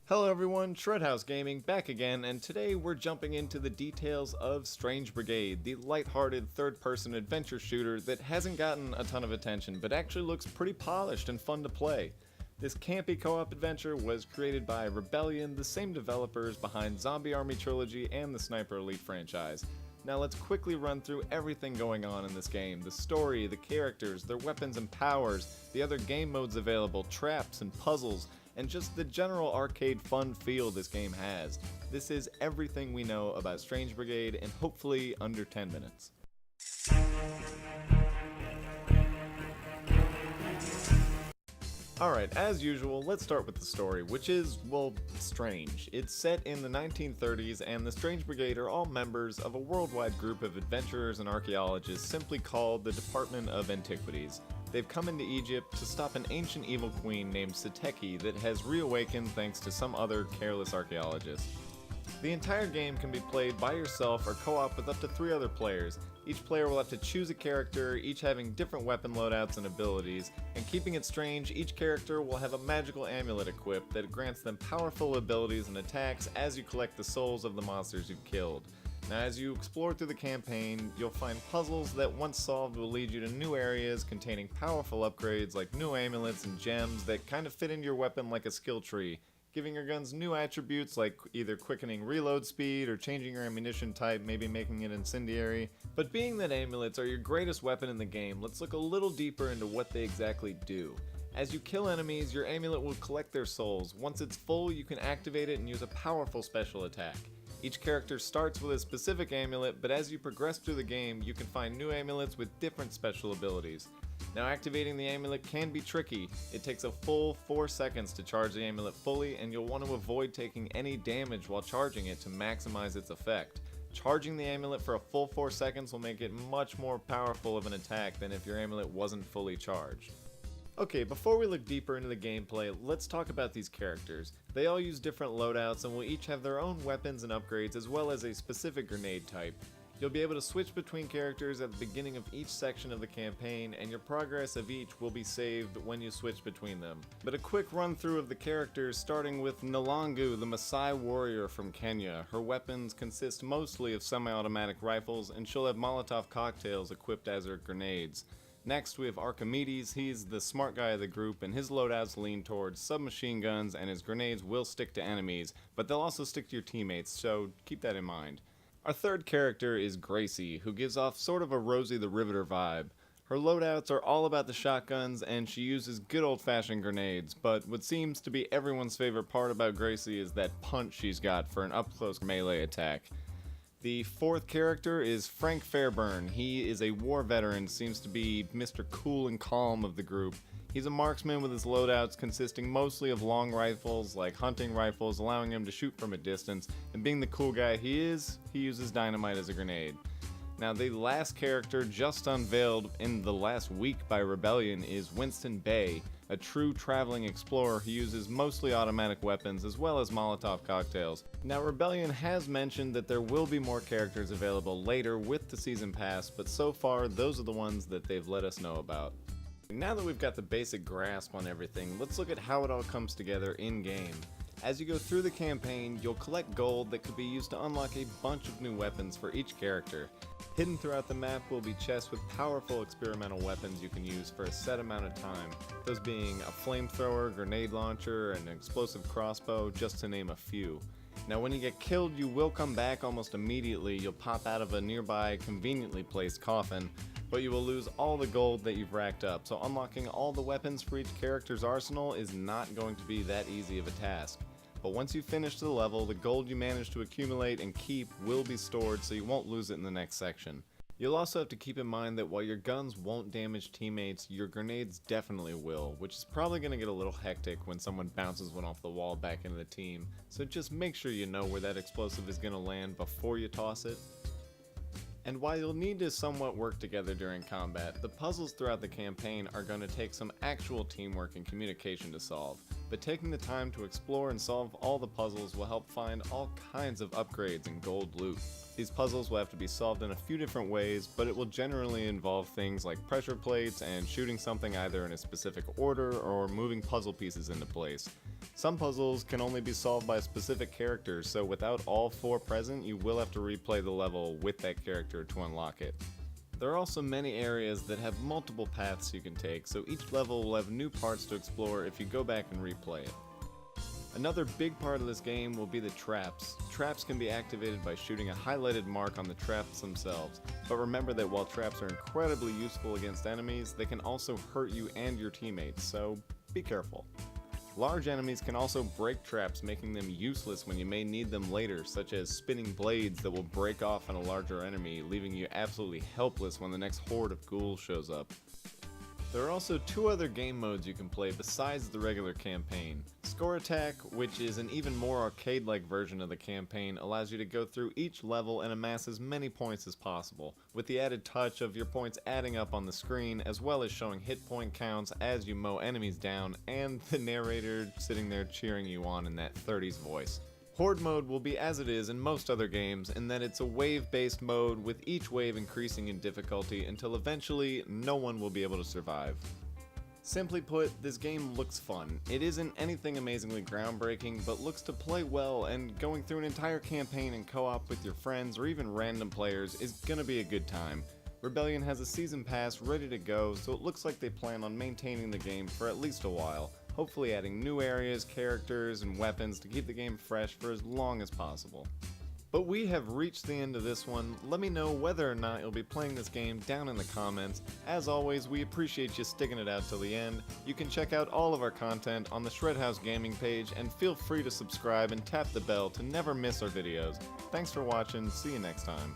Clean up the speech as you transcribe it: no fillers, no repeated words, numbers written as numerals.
Hello everyone, ShredHouse Gaming back again, and today we're jumping into the details of Strange Brigade, the lighthearted third-person adventure shooter that hasn't gotten a ton of attention, but actually looks pretty polished and fun to play. This campy co-op adventure was created by Rebellion, the same developers behind Zombie Army Trilogy and the Sniper Elite franchise. Now let's quickly run through everything going on in this game, the story, the characters, their weapons and powers, the other game modes available, traps and puzzles, and just the general arcade fun feel this game has. This is everything we know about Strange Brigade in hopefully under 10 minutes. Alright, as usual, let's start with the story, which is, well, strange. It's set in the 1930s, and the Strange Brigade are all members of a worldwide group of adventurers and archaeologists simply called the Department of Antiquities. They've come into Egypt to stop an ancient evil queen named Seteki that has reawakened thanks to some other careless archaeologist. The entire game can be played by yourself or co-op with up to 3 other players. Each player will have to choose a character, each having different weapon loadouts and abilities, and keeping it strange, each character will have a magical amulet equipped that grants them powerful abilities and attacks as you collect the souls of the monsters you've killed. Now, as you explore through the campaign, you'll find puzzles that once solved will lead you to new areas containing powerful upgrades like new amulets and gems that kind of fit into your weapon like a skill tree, giving your guns new attributes like either quickening reload speed or changing your ammunition type, maybe making it incendiary. But being that amulets are your greatest weapon in the game, let's look a little deeper into what they exactly do. As you kill enemies, your amulet will collect their souls. Once it's full, you can activate it and use a powerful special attack. Each character starts with a specific amulet, but as you progress through the game, you can find new amulets with different special abilities. Now, activating the amulet can be tricky. It takes a full 4 seconds to charge the amulet fully, and you'll want to avoid taking any damage while charging it to maximize its effect. Charging the amulet for a full 4 seconds will make it much more powerful of an attack than if your amulet wasn't fully charged. Okay, before we look deeper into the gameplay, let's talk about these characters. They all use different loadouts and will each have their own weapons and upgrades as well as a specific grenade type. You'll be able to switch between characters at the beginning of each section of the campaign, and your progress of each will be saved when you switch between them. But a quick run through of the characters, starting with Nalangu, the Maasai warrior from Kenya. Her weapons consist mostly of semi-automatic rifles, and she'll have Molotov cocktails equipped as her grenades. Next we have Archimedes. He's the smart guy of the group, and his loadouts lean towards submachine guns, and his grenades will stick to enemies, but they'll also stick to your teammates, so keep that in mind. Our third character is Gracie, who gives off sort of a Rosie the Riveter vibe. Her loadouts are all about the shotguns, and she uses good old-fashioned grenades, but what seems to be everyone's favorite part about Gracie is that punch she's got for an up-close melee attack. The fourth character is Frank Fairburn. He is a war veteran, seems to be Mr. Cool and Calm of the group. He's a marksman with his loadouts consisting mostly of long rifles, like hunting rifles, allowing him to shoot from a distance, and being the cool guy he is, he uses dynamite as a grenade. Now, the last character just unveiled in the last week by Rebellion is Winston Bay, a true traveling explorer who uses mostly automatic weapons as well as Molotov cocktails. Now, Rebellion has mentioned that there will be more characters available later with the season pass, but so far those are the ones that they've let us know about. Now that we've got the basic grasp on everything, let's look at how it all comes together in-game. As you go through the campaign, you'll collect gold that could be used to unlock a bunch of new weapons for each character. Hidden throughout the map will be chests with powerful experimental weapons you can use for a set amount of time, those being a flamethrower, grenade launcher, and an explosive crossbow, just to name a few. Now, when you get killed, you will come back almost immediately. You'll pop out of a nearby conveniently placed coffin, but you will lose all the gold that you've racked up, so unlocking all the weapons for each character's arsenal is not going to be that easy of a task. But once you finish the level, the gold you manage to accumulate and keep will be stored so you won't lose it in the next section. You'll also have to keep in mind that while your guns won't damage teammates, your grenades definitely will, which is probably going to get a little hectic when someone bounces one off the wall back into the team, so just make sure you know where that explosive is going to land before you toss it. And while you'll need to somewhat work together during combat, the puzzles throughout the campaign are going to take some actual teamwork and communication to solve, but taking the time to explore and solve all the puzzles will help find all kinds of upgrades and gold loot. These puzzles will have to be solved in a few different ways, but it will generally involve things like pressure plates and shooting something either in a specific order or moving puzzle pieces into place. Some puzzles can only be solved by specific characters, so without all 4 present, you will have to replay the level with that character to unlock it. There are also many areas that have multiple paths you can take, so each level will have new parts to explore if you go back and replay it. Another big part of this game will be the traps. Traps can be activated by shooting a highlighted mark on the traps themselves, but remember that while traps are incredibly useful against enemies, they can also hurt you and your teammates, so be careful. Large enemies can also break traps, making them useless when you may need them later, such as spinning blades that will break off on a larger enemy, leaving you absolutely helpless when the next horde of ghouls shows up. There are also 2 other game modes you can play besides the regular campaign. Score Attack, which is an even more arcade-like version of the campaign, allows you to go through each level and amass as many points as possible, with the added touch of your points adding up on the screen, as well as showing hit point counts as you mow enemies down, and the narrator sitting there cheering you on in that 30s voice. Horde mode will be as it is in most other games, in that it's a wave-based mode with each wave increasing in difficulty until eventually no one will be able to survive. Simply put, this game looks fun. It isn't anything amazingly groundbreaking, but looks to play well, and going through an entire campaign in co-op with your friends or even random players is gonna be a good time. Rebellion has a season pass ready to go, so it looks like they plan on maintaining the game for at least a while, hopefully adding new areas, characters, and weapons to keep the game fresh for as long as possible. But we have reached the end of this one. Let me know whether or not you'll be playing this game down in the comments. As always, we appreciate you sticking it out till the end. You can check out all of our content on the ShredHouse Gaming page, and feel free to subscribe and tap the bell to never miss our videos. Thanks for watching, see you next time.